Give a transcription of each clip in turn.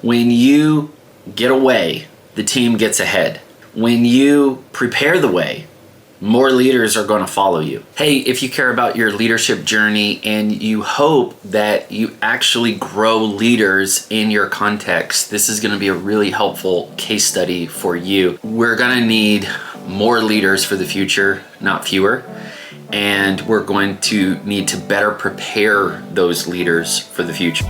When you get away, the team gets ahead. When you prepare the way, more leaders are going to follow you. Hey, if you care about your leadership journey and you hope that you actually grow leaders in your context, this is going to be a really helpful case study for you. We're going to need more leaders for the future, not fewer. And we're going to need to better prepare those leaders for the future.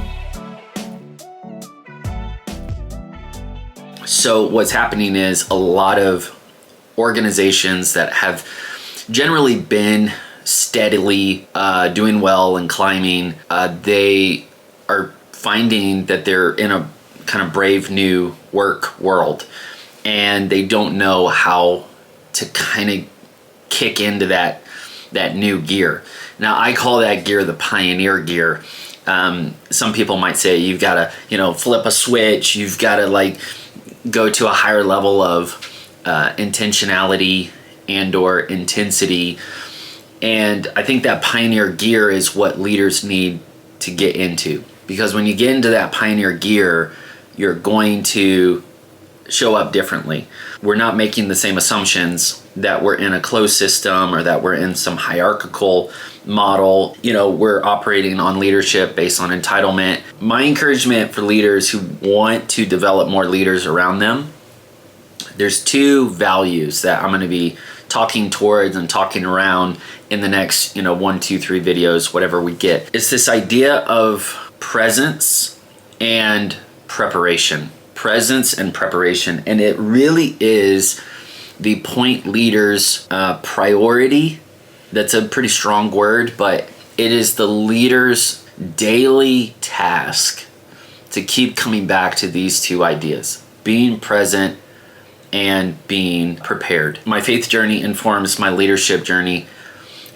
So what's happening is a lot of organizations that have generally been steadily doing well and climbing, they are finding that they're in a kind of brave new work world, and they don't know how to kind of kick into that new gear. Now, I call that gear the pioneer gear. Some people might say you've got to, flip a switch. You've got to go to a higher level of intentionality and or intensity. And I think that pioneer gear is what leaders need to get into, because when you get into that pioneer gear, you're going to show up differently. We're not making the same assumptions that we're in a closed system or that we're in some hierarchical model. We're operating on leadership based on entitlement. My encouragement for leaders who want to develop more leaders around them, there's two values that I'm going to be talking towards and talking around in the next, 1, 2, 3 videos, whatever we get. It's this idea of presence and preparation. Presence and preparation. And it really is the point leader's priority. That's a pretty strong word, but it is the leader's daily task to keep coming back to these two ideas: being present and being prepared. My faith journey informs my leadership journey,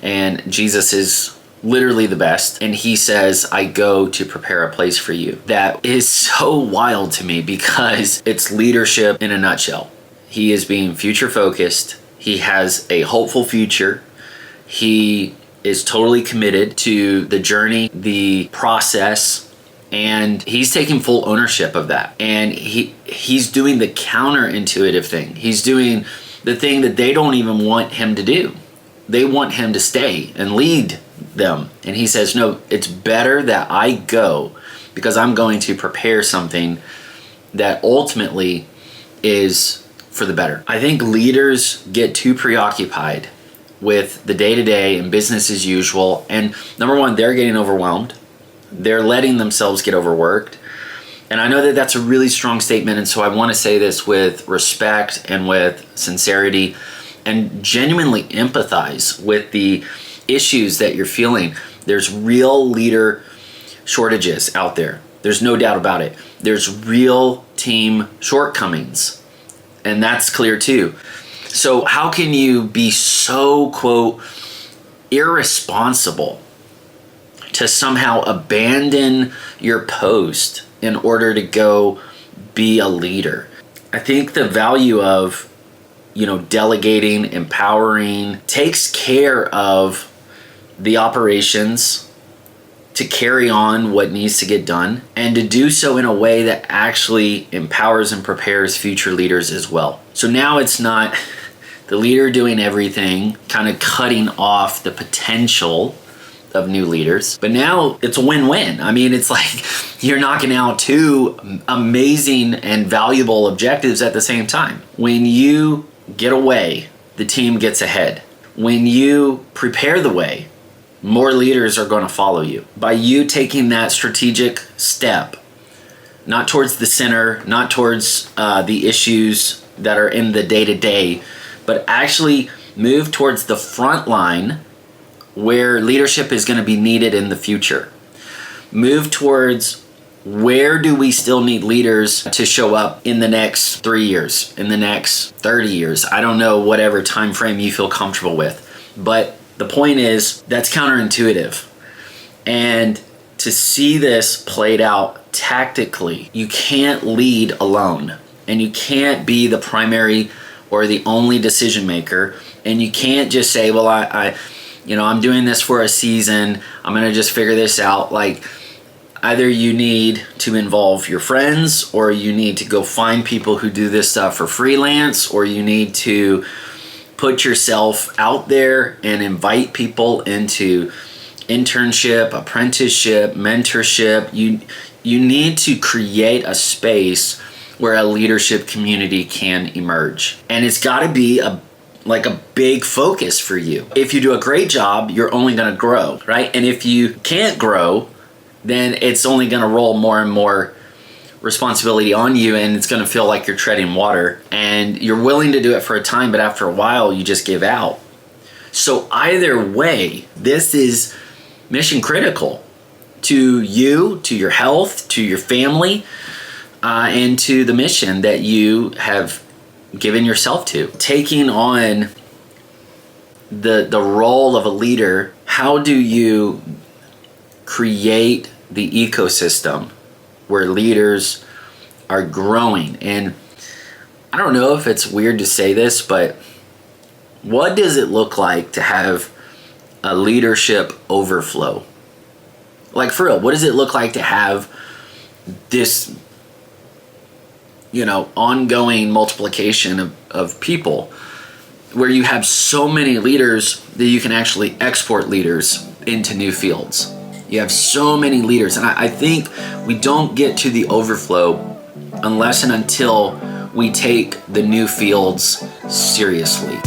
and Jesus is literally the best, and he says, I go to prepare a place for you. That is so wild to me, because it's leadership in a nutshell. He is being future focused. He has a hopeful future. He is totally committed to the journey, the process, and he's taking full ownership of that. And he's doing the counterintuitive thing. He's doing the thing that they don't even want him to do. They want him to stay and lead them. And he says, no, it's better that I go, because I'm going to prepare something that ultimately is for the better. I think leaders get too preoccupied with the day-to-day and business as usual. And number one, they're getting overwhelmed. They're letting themselves get overworked. And I know that that's a really strong statement. And so I want to say this with respect and with sincerity, and genuinely empathize with the issues that you're feeling. There's real leader shortages out there. There's no doubt about it. There's real team shortcomings, and that's clear too. So how can you be so, quote, irresponsible to somehow abandon your post in order to go be a leader? I think the value of delegating, empowering, takes care of the operations to carry on what needs to get done, and to do so in a way that actually empowers and prepares future leaders as well. So now it's not the leader doing everything, kind of cutting off the potential of new leaders, but now it's a win-win. I mean, it's like you're knocking out two amazing and valuable objectives at the same time. When you get away, the team gets ahead. When you prepare the way, more leaders are going to follow you. By you taking that strategic step, not towards the center, not towards the issues that are in the day-to-day, but actually move towards the front line where leadership is going to be needed in the future. Move towards where do we still need leaders to show up in the next 3 years, in the next 30 years? I don't know, whatever time frame you feel comfortable with. But the point is, that's counterintuitive. And to see this played out tactically, you can't lead alone. And you can't be the primary or the only decision maker. And you can't just say, well, I'm doing this for a season. I'm going to just figure this out. Either you need to involve your friends, or you need to go find people who do this stuff for freelance, or you need to put yourself out there and invite people into internship, apprenticeship, mentorship. You need to create a space where a leadership community can emerge. And it's got to be a big focus for you. If you do a great job, you're only going to grow, right? And if you can't grow, then it's only going to roll more and more responsibility on you, and it's going to feel like you're treading water, and you're willing to do it for a time, but after a while you just give out. So either way, this is mission critical to you, to your health, to your family, and to the mission that you have given yourself to. Taking on the role of a leader, how do you create the ecosystem where leaders are growing? And I don't know if it's weird to say this, but what does it look like to have a leadership overflow? Like, for real, what does it look like to have this, ongoing multiplication of people, where you have so many leaders that you can actually export leaders into new fields? You have so many leaders, and I think we don't get to the overflow unless and until we take the new fields seriously.